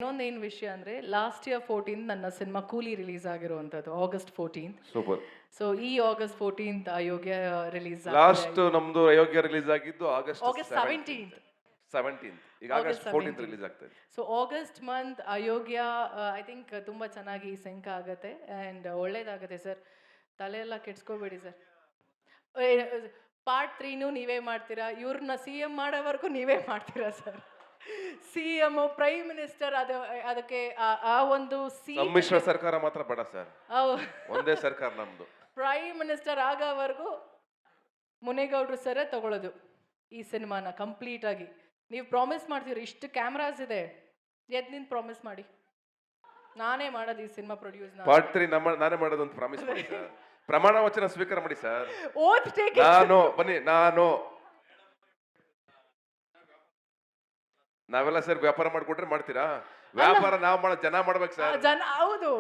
ಇನ್ನೊಂದೇನು ವಿಷಯ ಅಂದರೆ ಲಾಸ್ಟ್ ಇಯರ್ 14 ನನ್ನ ಸಿನಿಮಾ ಕೂಲಿ ರಿಲೀಸ್ ಆಗಿರುವಂಥದ್ದು August 14. ಸೂಪರ್. ಸೊ ಈ August 14 ಅಯೋಗ್ಯ ರಿಲೀಸ್ ಲಾಸ್ಟ್ ನಮ್ದು ಅಯೋಗ್ಯ ರಿಲೀಸ್ ಆಗಿದ್ದು August 17th. 17th. ಈಗ August ಆಗಸ್ಟ್ 14th ರಿಲೀಸ್ ಆಗ್ತಾ ಇದೆ. So August month Ayogya I think ತುಂಬ ಚೆನ್ನಾಗಿ ಸಿಂಕ್ ಆಗುತ್ತೆ ಆ್ಯಂಡ್ ಒಳ್ಳೇದಾಗುತ್ತೆ ಸರ್. ತಲೆ ಎಲ್ಲ ಕೆಡ್ಸ್ಕೋಬೇಡಿ ಸರ್. ಪಾರ್ಟ್ 3 ನೀವೇ ಮಾಡ್ತೀರಾ, ಇವ್ರನ್ನ CM ಮಾಡೋವರೆಗೂ ನೀವೇ ಮಾಡ್ತೀರಾ ಸರ್. CM ಪ್ರೈಮ್ ಮಿನಿಸ್ಟರ್ ಅದಕ್ಕೆ ಆ ಒಂದು ಸಮ್ಮಿಶ್ರ ಸರ್ಕಾರ ಮಾತ್ರ ಬೇಡ ಸರ್, ಒಂದೇ ಸರ್ಕಾರ ನಮ್ದು. ಪ್ರೈಮ್ ಮಿನಿಸ್ಟರ್ ಆಗೋವರೆಗೂ ಮುನೇಗೌಡರು ಸರೇ ತಗೊಳ್ಳೋದು ಈ ಸಿನಿಮಾನ ಕಂಪ್ಲೀಟ್ ಆಗಿ. ನೀವು ಪ್ರಾಮಿಸ್ ಮಾಡ್ತೀರಿ, ಇಷ್ಟು ಕ್ಯಾಮ್ರಾಸ್ ಇದೆ, ಎದ್ ನಿಂತು ಪ್ರಾಮಿಸ್ ಮಾಡಿ. ನಾನೇ ಮಾಡೋದು ಈ ಸಿನಿಮಾ ಪ್ರೊಡ್ಯೂಸ್. ಪಾರ್ಟ್ 3 ನಾನೇ ಮಾಡೋದು ಅಂತ ಪ್ರಾಮಿಸ್ ಮಾಡಿ ಸರ್. ಪ್ರಮಾಣ ವಚನ ಸ್ವೀಕಾರ ಮಾಡಿ ಸರ್. ಓತ್ ಟೇಕ್ ಬನ್ನಿ ನಾವೆಲ್ಲ ಸರ್ ವ್ಯಾಪಾರ ಮಾಡ್ಕೊಟ್ರೆ ಮಾಡ್ತೀರಾ? ವ್ಯಾಪಾರ ನಾವು ಮಾಡೋ ಜನ ಮಾಡ್ಬೇಕು ಸರ್. ಜನ ಹೌದು.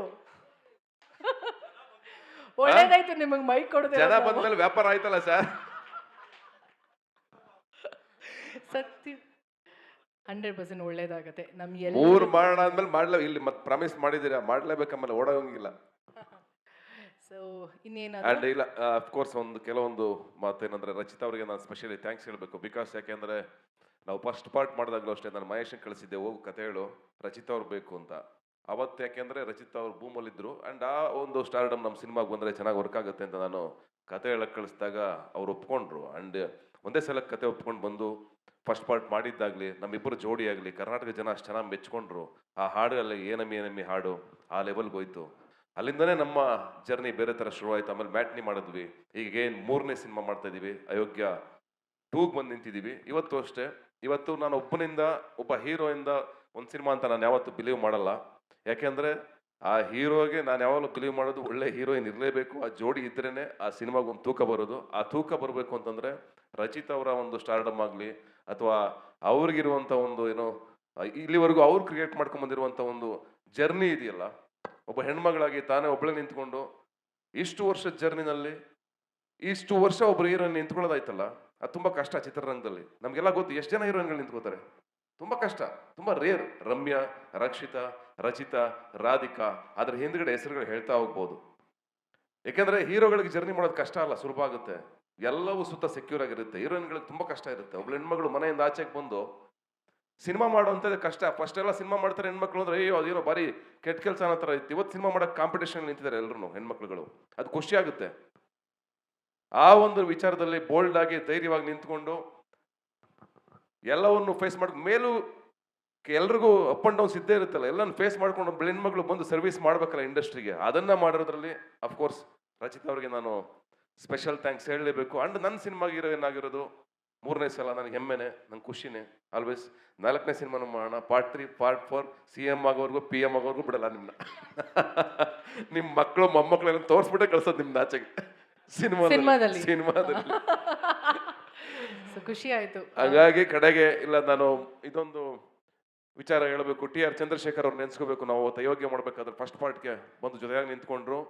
ಒಳ್ಳೇದಾಯ್ತು ನಿಮಗೆ ಮೈಕ್ ಕೊಡೋದು. ಜನ ಬಂದ್ಮೇಲೆ ವ್ಯಾಪಾರ ಆಯ್ತಲ್ಲ ಸರ್. ಸತ್ಯ 100% ಒಳ್ಳೇದಾಗತ್ತೆ. ನಮ್ಗೆ ಮೂರ್ ಮಾಡೋಣ ಆದ್ಮೇಲೆ ಮಾಡ್ಲೇ, ಇಲ್ಲಿ ಮತ್ತೆ ಪ್ರಾಮಿಸ್ ಮಾಡಿದೀರಾ ಮಾಡ್ಲೇಬೇಕಮ್ಮಲ್ಲ, ಓಡೋಂಗಿಲ್ಲ. ಸೊ ಇನ್ನೇನು ಅಂಡ್ ಇಲ್ಲ ಅಫ್ಕೋರ್ಸ್ ಕೆಲವೊಂದು ಮಾತೇನಂದ್ರೆ ರಚಿತಾ ಅವರಿಗೆ ನಾನು ಸ್ಪೆಷಲಿ ಥ್ಯಾಂಕ್ಸ್ ಹೇಳಬೇಕು. ಬಿಕಾಸ್ ಯಾಕೆಂದ್ರೆ ನಾವು ಫಸ್ಟ್ ಪಾರ್ಟ್ ಮಾಡಿದಾಗಲೂ ಅಷ್ಟೇ ನಾನು ಮಹೇಶನ್ ಕಳಿಸಿದ್ದೆ, ಹೋಗು ಕತೆ ಹೇಳು, ರಚಿತಾ ಅವ್ರು ಬೇಕು ಅಂತ. ಅವತ್ತು ಯಾಕೆಂದ್ರೆ ರಚಿತಾ ಅವ್ರು ಭೂಮಲ್ಲಿದ್ರು ಅಂಡ್ ಆ ಒಂದು ಸ್ಟಾರ್ಡಮ್ ನಮ್ಮ ಸಿನಿಮಾಗೆ ಬಂದರೆ ಚೆನ್ನಾಗಿ ವರ್ಕ್ ಆಗುತ್ತೆ ಅಂತ ನಾನು ಕತೆ ಹೇಳಕ್ಕೆ ಕಳಿಸಿದಾಗ ಅವ್ರು ಒಪ್ಕೊಂಡ್ರು. ಅಂಡ್ ಒಂದೇ ಸಲ ಕತೆ ಒಪ್ಕೊಂಡು ಬಂದು ಫಸ್ಟ್ ಪಾರ್ಟ್ ಮಾಡಿದ್ದಾಗಲಿ ನಮ್ಮಿಬ್ಬರು ಜೋಡಿ ಆಗಲಿ ಕರ್ನಾಟಕ ಜನ ಅಷ್ಟು ಚೆನ್ನಾಗಿ ಮೆಚ್ಕೊಂಡ್ರು. ಆ ಹಾಡು ಅಲ್ಲಿ ಏನಮ್ಮಿ ಹಾಡು ಆ ಲೆವೆಲ್ಗೆ ಹೋಯ್ತು. ಅಲ್ಲಿಂದನೇ ನಮ್ಮ ಜರ್ನಿ ಬೇರೆ ಥರ ಶುರುವಾಯಿತು. ಆಮೇಲೆ ಮ್ಯಾಟ್ನಿ ಮಾಡಿದ್ವಿ. ಈಗ ಏನು 3ನೇ ಸಿನಿಮಾ ಮಾಡ್ತಾ ಇದ್ದೀವಿ, ಅಯೋಗ್ಯ 2ಗೆ ಬಂದು ನಿಂತಿದ್ದೀವಿ. ಇವತ್ತು ಅಷ್ಟೇ, ಇವತ್ತು ನಾನು ಒಬ್ಬ ಹೀರೋಯಿಂದ ಒಂದು ಸಿನಿಮಾ ಅಂತ ನಾನು ಯಾವತ್ತೂ ಬಿಲೀವ್ ಮಾಡಲ್ಲ. ಯಾಕೆಂದರೆ ಆ ಹೀರೋಗೆ ನಾನು ಯಾವಾಗಲೂ ಬಿಲೀವ್ ಮಾಡೋದು ಒಳ್ಳೆ ಹೀರೋಯಿನ್ ಇರಲೇಬೇಕು, ಆ ಜೋಡಿ ಇದ್ರೇ ಆ ಸಿನಿಮಾಗೆ ಒಂದು ತೂಕ ಬರೋದು. ಆ ತೂಕ ಬರಬೇಕು ಅಂತಂದರೆ ರಚಿತ್ ಅವರ ಒಂದು ಸ್ಟಾರ್ಡಮ್ ಆಗಲಿ ಅಥವಾ ಅವ್ರಿಗಿರುವಂಥ ಒಂದು ಏನೋ ಇಲ್ಲಿವರೆಗೂ ಅವ್ರು ಕ್ರಿಯೇಟ್ ಮಾಡ್ಕೊಂಬಂದಿರುವಂಥ ಒಂದು ಜರ್ನಿ ಇದೆಯಲ್ಲ, ಒಬ್ಬ ಹೆಣ್ಮಗಳಾಗಿ ತಾನೇ ಒಬ್ಬಳೇ ನಿಂತ್ಕೊಂಡು ಇಷ್ಟು ವರ್ಷದ ಜರ್ನಿನಲ್ಲಿ ಇಷ್ಟು ವರ್ಷ ಒಬ್ರು ಹೀರೋಯಿನ್ ನಿಂತ್ಕೊಳ್ಳೋದಾಯ್ತಲ್ಲ, ಅದು ತುಂಬ ಕಷ್ಟ. ಚಿತ್ರರಂಗದಲ್ಲಿ ನಮಗೆಲ್ಲ ಗೊತ್ತು ಎಷ್ಟು ಜನ ಹೀರೋಯಿನ್ಗಳು ನಿಂತ್ಕೋತಾರೆ, ತುಂಬ ಕಷ್ಟ, ತುಂಬ ರೇರ್. ರಮ್ಯಾ, ರಕ್ಷಿತಾ, ರಚಿತಾ, ರಾಧಿಕಾ, ಅದ್ರ ಹಿಂದ್ಗಡೆ ಹೆಸರುಗಳು ಹೇಳ್ತಾ ಹೋಗ್ಬೋದು. ಯಾಕೆಂದ್ರೆ ಹೀರೋಗಳಿಗೆ ಜರ್ನಿ ಮಾಡೋದು ಕಷ್ಟ ಅಲ್ಲ, ಸುಲಭ ಆಗುತ್ತೆ. ಎಲ್ಲವೂ ಸುತ್ತ ಸೆಕ್ಯೂರ್ ಆಗಿರುತ್ತೆ. ಹೀರೋಯಿನ್ಗಳಿಗೆ ತುಂಬ ಕಷ್ಟ ಇರುತ್ತೆ. ಒಬ್ಳು ಹೆಣ್ಮಗಳು ಮನೆಯಿಂದ ಆಚೆಗೆ ಬಂದು ಸಿನಿಮಾ ಮಾಡುವಂಥದ್ದೇ ಕಷ್ಟ. ಫಸ್ಟ್ ಎಲ್ಲ ಸಿನಿಮಾ ಮಾಡ್ತಾರೆ ಹೆಣ್ಮಕ್ಳು ಅಂದ್ರೆ ಅಯ್ಯೋ ಅದೇನೋ ಬಾರಿ ಕೆಟ್ಟ ಕೆಲಸ ಅನ್ನೋ ಥರ ಇತ್ತು. ಇವತ್ತು ಸಿನಿಮಾ ಮಾಡೋಕೆ ಕಾಂಪಿಟೇಷನ್ ನಿಂತಿದ್ದಾರೆ ಎಲ್ಲರೂ ಹೆಣ್ಮಕ್ಳುಗಳು. ಅದು ಖುಷಿ ಆಗುತ್ತೆ. ಆ ಒಂದು ವಿಚಾರದಲ್ಲಿ ಬೋಲ್ಡ್ ಆಗಿ ಧೈರ್ಯವಾಗಿ ನಿಂತ್ಕೊಂಡು ಎಲ್ಲವನ್ನು ಫೇಸ್ ಮಾಡ್ಕೊಂಡು ಮೇಲೂ ಎಲ್ರಿಗೂ ಅಪ್ ಅಂಡ್ ಡೌನ್ಸ್ ಇದ್ದೇ ಇರುತ್ತಲ್ಲ, ಎಲ್ಲನೂ ಫೇಸ್ ಮಾಡ್ಕೊಂಡು ಹೆಣ್ಮಕ್ಳು ಬಂದು ಸರ್ವಿಸ್ ಮಾಡ್ಬೇಕಲ್ಲ ಇಂಡಸ್ಟ್ರಿಗೆ. ಅದನ್ನ ಮಾಡೋದ್ರಲ್ಲಿ ಅಫ್ಕೋರ್ಸ್ ರಚಿತಾ ಅವ್ರಿಗೆ ನಾನು ಸ್ಪೆಷಲ್ ಥ್ಯಾಂಕ್ಸ್ ಹೇಳಲೇಬೇಕು. ಅಂಡ್ ನನ್ನ ಸಿನಿಮಾಗೆ ಹೀರೋಯಿನ್ ಆಗಿರೋದು 3ನೇ ಸಲ ನನಗೆ ಹೆಮ್ಮೆನೆ, ನಂಗೆ ಖುಷಿನೇ ಆಲ್ವೇಸ್. 4ನೇ ಸಿನಿಮಾನು ಮಾಡೋಣ, ಪಾರ್ಟ್ 3 ಪಾರ್ಟ್ 4 CM ಆಗೋವರೆಗೂ PM ಆಗೋವರೆಗೂ ಬಿಡಲ್ಲ ನಿಮ್ಮನ್ನ. ನಿಮ್ಮ ಮಕ್ಕಳು ಮೊಮ್ಮಕ್ಕಳೆಲ್ಲ ತೋರಿಸ್ಬಿಟ್ಟೆ ಕಳ್ಸೋದು ನಿಮ್ನ ಆಚೆಗೆ ಸಿನಿಮಾದಲ್ಲಿ. ಖುಷಿ ಆಯ್ತು. ಹಾಗಾಗಿ ಕಡೆಗೆ ಇಲ್ಲ, ನಾನು ಇದೊಂದು ವಿಚಾರ ಹೇಳಬೇಕು. TR ಚಂದ್ರಶೇಖರ್ ಅವ್ರು ನೆನ್ಸ್ಕೋಬೇಕು. ನಾವು ಅವತ್ತು ಅಯೋಗ್ಯ ಮಾಡ್ಬೇಕಾದ್ರೆ ಫಸ್ಟ್ ಪಾರ್ಟ್ಗೆ ಬಂದು ಜೊತೆಯಾಗಿ ನಿಂತ್ಕೊಂಡ್ರು.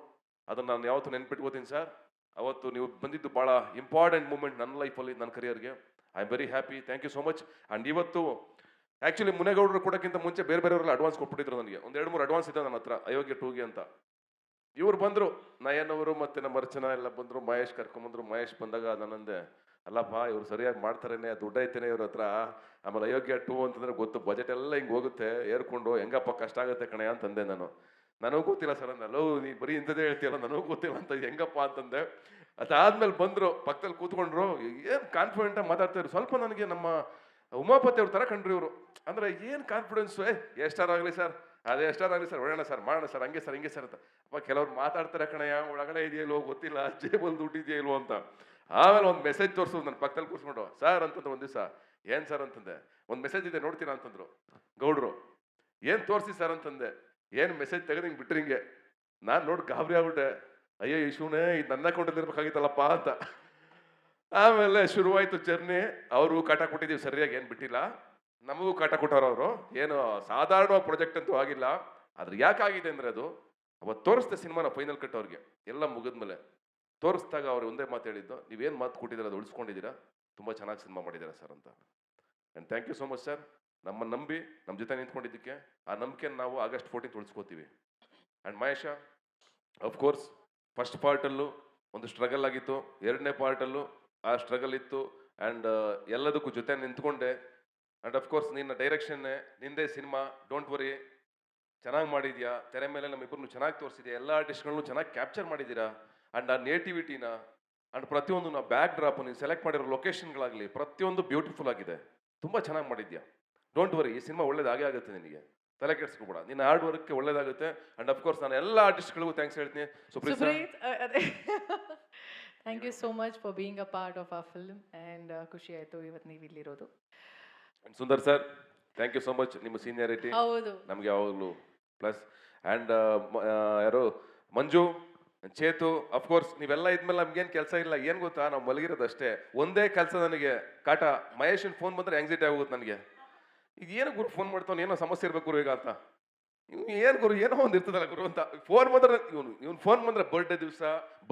ಅದನ್ನ ನಾನು ಯಾವತ್ತೂ ನೆನ್ಪಿಟ್ಕೋತೀನಿ ಸರ್. ಅವತ್ತು ನೀವು ಬಂದಿದ್ದು ಭಾಳ ಇಂಪಾರ್ಟೆಂಟ್ ಮೂಮೆಂಟ್ ನನ್ನ ಲೈಫಲ್ಲಿ, ನನ್ನ ಕರಿಯರ್ಗೆ. I am very happy, thank you so much. And ಇವತ್ತು ಆ್ಯಕ್ಚುಲಿ ಮುನೇಗೌಡರು ಕೊಡೋಕ್ಕಿಂತ ಮುಂಚೆ ಬೇರೆಯವರೆಲ್ಲ ಅಡ್ವಾನ್ಸ್ ಕೊಟ್ಬಿಟ್ಟಿದ್ರು ನನಗೆ. 1-2-3 ಅಡ್ವಾನ್ಸ್ ಇದೆ ನನ್ನ ಹತ್ರ ಅಯೋಗ್ಯ 2ಗೆ ಅಂತ. ಇವ್ರು ಬಂದರು, ನಯನ್ ಅವರು ಮತ್ತು ನಮ್ಮ ಅರ್ಚನಾ ಎಲ್ಲ ಬಂದರು, ಮಹೇಶ್ ಕರ್ಕೊಂಬಂದ್ರು. ಮಹೇಶ್ ಬಂದಾಗ ನಾನಂದೆ, ಅಲ್ಲಪ್ಪ ಇವ್ರು ಸರಿಯಾಗಿ ಮಾಡ್ತಾರೇನೆ, ದುಡ್ಡು ಐತೇನೆ ಇವ್ರ ಹತ್ರ. ಆಮೇಲೆ ಅಯೋಗ್ಯ 2 ಅಂತಂದ್ರೆ ಗೊತ್ತು, ಬಜೆಟ್ ಎಲ್ಲ ಹಿಂಗೆ ಹೋಗುತ್ತೆ ಏರ್ಕೊಂಡು, ಹೆಂಗಪ್ಪ ಕಷ್ಟ ಆಗುತ್ತೆ ಕಣೆ ಅಂತಂದೆ ನಾನು. ನನಗೂ ಗೊತ್ತಿಲ್ಲ ಸರ್ ಅಂದ. ಅಲ್ಲೋ ನೀ ಬರೀ ಇಂಥದ್ದೇ ಹೇಳ್ತೀಯಲ್ಲ, ನನಗೂ ಗೊತ್ತಿಲ್ಲ ಅಂತ, ಹೆಂಗಪ್ಪ ಅಂತಂದೆ. ಅದಾದ್ಮೇಲೆ ಬಂದರು, ಪಕ್ಕದಲ್ಲಿ ಕೂತ್ಕೊಂಡ್ರು, ಏನು ಕಾನ್ಫಿಡೆಂಟಾಗಿ ಮಾತಾಡ್ತಾಯಿದ್ರು. ಸ್ವಲ್ಪ ನನಗೆ ನಮ್ಮ ಉಮಾಪತಿ ಅವ್ರ ಥರ ಕಂಡ್ರು ಇವರು. ಅಂದರೆ ಏನು ಕಾನ್ಫಿಡೆನ್ಸು, ಎಷ್ಟಾರಾಗಲಿ ಸರ್, ಅದೇ ಎಷ್ಟಾರಾಗಲಿ ಸರ್, ಒಳ್ಳೋಣ ಸರ್, ಮಾಡೋಣ ಸರ್, ಹಂಗೆ ಸರ್ ಹಿಂಗೆ ಸರ್ ಅಂತ. ಅಪ್ಪ ಕೆಲವ್ರು ಮಾತಾಡ್ತಾರೆ ಕಣಯ್ಯ, ಒಳಗಡೆ ಇದೆಯಲ್ವೋ ಗೊತ್ತಿಲ್ಲ, ಜೇಬಲ್ ದುಡ್ಡು ಇದೆಯಲ್ವೋ ಅಂತ. ಆಮೇಲೆ ಒಂದು ಮೆಸೇಜ್ ತೋರಿಸೋದು ನನ್ನ ಪಕ್ಕದಲ್ಲಿ ಕೂರಿಸ್ಕೊಂಡು, ಸರ್ ಅಂತಂದ್ರೆ ಒಂದು ದಿವಸ, ಏನು ಸರ್ ಅಂತಂದೆ. ಒಂದು ಮೆಸೇಜ್ ಇದೆ ನೋಡ್ತೀರಾ ಅಂತಂದ್ರು ಗೌಡ್ರು. ಏನು ತೋರಿಸಿ ಸರ್ ಅಂತಂದೆ. ಏನು ಮೆಸೇಜ್ ತೆಗೆದು ಹಿಂಗೆ ಬಿಟ್ರಿ ಹಿಂಗೆ. ನಾನು ನೋಡಿ ಗಾಬರಿ ಆಗ್ಬಿಟ್ಟೆ, ಅಯ್ಯೋ ಇಶೂನೇ ಇದು ನನ್ನ ಅಕೌಂಟಲ್ಲಿ ಇರ್ಬೇಕಾಗಿತ್ತಲ್ಲಪ್ಪ ಅಂತ. ಆಮೇಲೆ ಶುರುವಾಯಿತು ಜರ್ನಿ. ಅವರು ಕಾಟ ಕೊಟ್ಟಿದ್ದೀವಿ ಸರಿಯಾಗಿ, ಏನು ಬಿಟ್ಟಿಲ್ಲ. ನಮಗೂ ಕಾಟ ಕೊಟ್ಟವ್ರು ಅವರು. ಏನು ಸಾಧಾರಣ ಪ್ರಾಜೆಕ್ಟ್ ಅಂತೂ ಆಗಿಲ್ಲ. ಆದ್ರೆ ಯಾಕಾಗಿದೆ ಅಂದರೆ ಅದು ಅವತ್ತು ತೋರಿಸ್ದೆ ಸಿನಿಮಾನ ಫೈನಲ್ ಕಟ್ ಅವ್ರಿಗೆ ಎಲ್ಲ ಮುಗಿದ್ಮೇಲೆ ತೋರಿಸಿದಾಗ ಅವ್ರು ಒಂದೇ ಮಾತು ಹೇಳಿದ್ದು, ನೀವೇನು ಮಾತು ಕೊಟ್ಟಿದ್ದೀರ ಅದು ಉಳಿಸ್ಕೊಂಡಿದ್ದೀರಾ, ತುಂಬ ಚೆನ್ನಾಗಿ ಸಿನಿಮಾ ಮಾಡಿದ್ದೀರಾ ಸರ್ ಅಂತ. And thank you so much sir. ನಮ್ಮ ನಂಬಿ ನಮ್ಮ ಜೊತೆ ನಿಂತ್ಕೊಂಡಿದ್ದಕ್ಕೆ ಆ ನಂಬಿಕೆಯನ್ನು ನಾವು ಆಗಸ್ಟ್ 14 ಉಳಿಸ್ಕೋತೀವಿ. ಆ್ಯಂಡ್ ಮಹೇಶ ಅಫ್ಕೋರ್ಸ್ ಫಸ್ಟ್ ಪಾರ್ಟಲ್ಲೂ ಒಂದು ಸ್ಟ್ರಗಲ್ ಆಗಿತ್ತು, ಎರಡನೇ ಪಾರ್ಟಲ್ಲೂ ಆ ಸ್ಟ್ರಗಲ್ ಇತ್ತು. ಆ್ಯಂಡ್ ಎಲ್ಲದಕ್ಕೂ ಜೊತೆ ನಿಂತ್ಕೊಂಡೆ. ಆ್ಯಂಡ್ ಅಫ್ಕೋರ್ಸ್ ನಿನ್ನ ಡೈರೆಕ್ಷನ್ನೇ, ನಿಂದೇ ಸಿನಿಮಾ, ಡೋಂಟ್ ವರಿ, ಚೆನ್ನಾಗಿ ಮಾಡಿದ್ಯಾ. ತೆರೆ ಮೇಲೆ ನಮ್ಮಿಬ್ಬರನ್ನು ಚೆನ್ನಾಗಿ ತೋರಿಸಿದ್ಯಾ, ಎಲ್ಲ ಆರ್ಟಿಸ್ಟ್ಗಳನ್ನು ಚೆನ್ನಾಗಿ ಕ್ಯಾಪ್ಚರ್ ಮಾಡಿದ್ದೀರಾ. ಆ್ಯಂಡ್ ಆ ನೇಟಿವಿಟಿನ ಆ್ಯಂಡ್ ಪ್ರತಿಯೊಂದು ನಾವು ಬ್ಯಾಕ್ ಡ್ರಾಪ್ ನೀವು ಸೆಲೆಕ್ಟ್ ಮಾಡಿರೋ ಲೊಕೇಶನ್ಗಳಾಗಲಿ ಪ್ರತಿಯೊಂದು ಬ್ಯೂಟಿಫುಲ್ ಆಗಿದೆ, ತುಂಬ ಚೆನ್ನಾಗಿ ಮಾಡಿದ್ಯಾ. ಡೋಂಟ್ ವರಿ, ಈ ಸಿನಿಮಾ ಒಳ್ಳೇದಾಗೇ ಆಗುತ್ತೆ ನಿನಗೆ, ತಲೆ ಕೆಡಿಸ್ಕೊಬೇಡ. ನಿನ್ನ ಹಾರ್ಡ್ ವರ್ಕ್ಗೆ ಒಳ್ಳೇದಾಗುತ್ತೆ. ಆ್ಯಂಡ್ ಅಫ್ಕೋರ್ಸ್ ನಾನು ಎಲ್ಲ ಆರ್ಟಿಸ್ಟ್ಗಳಿಗೂ ಥ್ಯಾಂಕ್ಸ್ ಹೇಳ್ತೀನಿ. ಸುಪ್ರೀತ್ ಸರ್, ಅದೇ thank you so much for being a part of ಆ ಫಿಲ್ಮ್. ಆ್ಯಂಡ್ ಖುಷಿ ಆಯಿತು ಇವತ್ತು ನೀವು ಇಲ್ಲಿರೋದು. And Sundar sir, thank you so much. ನಿಮ್ಮ ಸೀನಿಯಾರಿಟಿ ಹೌದು, ನಮಗೆ ಯಾವಾಗಲೂ ಪ್ಲಸ್. ಆ್ಯಂಡ್ ಯಾರು ಮಂಜು, ಚೇತು, ಅಫ್ಕೋರ್ಸ್ ನೀವೆಲ್ಲ ಇದ್ಮೇಲೆ ನಮ್ಗೇನು ಕೆಲಸ ಇಲ್ಲ. ಏನು ಗೊತ್ತಾ, ನಾವು ಮಲಗಿರೋದು ಅಷ್ಟೇ. ಒಂದೇ ಕೆಲಸ ನನಗೆ ಕಾಟ, ಮಹೇಶನ್ ಫೋನ್ ಬಂದರೆ ಆಂಗ್ಸೈಟಿ ಆಗೋಗುತ್ತೆ ನನಗೆ. ಇದು ಏನು ಗುರು ಫೋನ್ ಮಾಡ್ತಾನೆ, ಏನೋ ಸಮಸ್ಯೆ ಇರ್ಬೇಕು ಗುರು ಈಗ ಅಂತ. ಇವ್ನು ಏನು ಗುರು, ಏನೋ ಒಂದು ಇರ್ತದಲ್ಲ ಗುರು ಅಂತ. ಫೋನ್ ಬಂದ್ರೆ ಇವ್ನು ಫೋನ್ ಬಂದರೆ ಬರ್ಡೇ ದಿವಸ,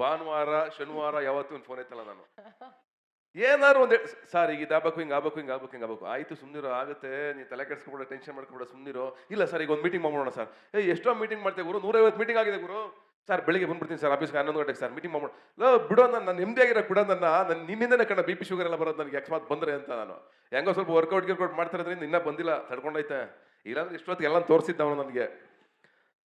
ಭಾನುವಾರ, ಶನಿವಾರ, ಯಾವತ್ತೂ ಇವ್ನು ಫೋನ್ ಐತಲ್ಲ ನಾನು. ಏನಾದ್ರು ಒಂದು ಸರ್ ಈಗ ಇದಾಗಬೇಕು, ಹಿಂಗೆ ಆಗ್ಬೇಕು, ಹಿಂಗೆ ಆಗ್ಬೇಕು, ಹಿಂಗೆ ಆಗ್ಬೇಕು. ಆಯಿತು ಸುಮ್ಮನಿರೋ, ಆಗುತ್ತೆ, ನೀನು ತಲೆ ಕೆಡಿಸ್ಕೊಬೇಡ, ಟೆನ್ಷನ್ ಮಾಡ್ಕೊಬೇಡ, ಸುಮ್ಮನಿರೋ. ಇಲ್ಲ ಸರ್ ಈಗ ಒಂದು ಮೀಟಿಂಗ್ ಮಾಡೋಣ ಸರ್. ಎಷ್ಟೋ ಮೀಟಿಂಗ್ ಮಾಡ್ತೇವೆ ಗುರು, 150 ಮೀಟಿಂಗ್ ಆಗಿದೆ ಗುರು. ಸರ್ ಬೆಳಿಗ್ಗೆ ಬಂದ್ಬಿಡ್ತೀನಿ ಸರ್ ಆಫೀಸ್ಗೆ 11 ಗಂಟೆಗೆ ಸರ್ ಮೀಟಿಂಗ್ ಮಾಡೋಣ. ಬಿಡೋ, ನಾನು ನೆಮ್ಮದಿಯಾಗಿರೋಕೆ ಬಿಡೋ ನನ್ನ ನಿನ್ನಿಂದನೇ ಕಣ ಬಿ ಪಿ ಶುಗರ್ ಎಲ್ಲ ಬರೋದು ನನಗೆ ಅಕಸ್ಮಾತ್ ಬಂದರೆ ಅಂತ. ನಾನು ಹೆಂಗೋ ಸ್ವಲ್ಪ ವರ್ಕೌಟ್ ಮಾಡ್ತಾ ಇರೋದ್ರಿಂದ ಇನ್ನೂ ಬಂದಿಲ್ಲ, ತಡ್ಕೊಂಡೈತೆ. ಇಲ್ಲಾಂದ್ರೆ ಇಷ್ಟೊತ್ತಿಗೆ ಎಲ್ಲ ತೋರಿಸಿದ್ದ ಅವನು ನನಗೆ.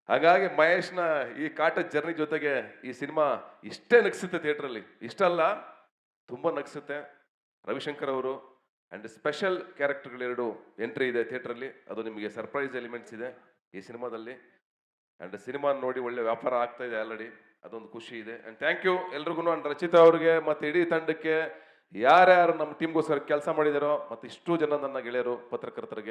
ಹಾಗಾಗಿ ಮಹೇಶ್ನ ಈ ಕಾಟದ ಜರ್ನಿ ಜೊತೆಗೆ ಈ ಸಿನಿಮಾ ಇಷ್ಟೇ ನಗಿಸುತ್ತೆ ಥಿಯೇಟ್ರಲ್ಲಿ, ಇಷ್ಟಲ್ಲ ತುಂಬ ನಗಿಸುತ್ತೆ. ರವಿಶಂಕರ್ ಅವರು ಆ್ಯಂಡ್ ಸ್ಪೆಷಲ್ ಕ್ಯಾರೆಕ್ಟರ್ಗಳೆರಡು ಎಂಟ್ರಿ ಇದೆ ಥಿಯೇಟ್ರಲ್ಲಿ, ಅದು ನಿಮಗೆ ಸರ್ಪ್ರೈಸ್ ಎಲಿಮೆಂಟ್ಸ್ ಇದೆ ಈ ಸಿನಿಮಾದಲ್ಲಿ. ಆ್ಯಂಡ್ ಸಿನಿಮಾ ನೋಡಿ ಒಳ್ಳೆ ವ್ಯಾಪಾರ ಆಗ್ತಾ ಇದೆ ಆಲ್ರೆಡಿ, ಅದೊಂದು ಖುಷಿ ಇದೆ. ಆ್ಯಂಡ್ ಥ್ಯಾಂಕ್ ಯು ಎಲ್ರಿಗೂ. ಆ್ಯಂಡ್ ರಚಿತಾ ಅವ್ರಿಗೆ ಮತ್ತು ಇಡೀ ತಂಡಕ್ಕೆ, ಯಾರ್ಯಾರು ನಮ್ಮ ಟೀಮ್ಗೋಸ್ಕರ ಕೆಲಸ ಮಾಡಿದಾರೋ, ಮತ್ತು ಇಷ್ಟು ಜನ ನನ್ನ ಗೆಳೆಯರು ಪತ್ರಕರ್ತರಿಗೆ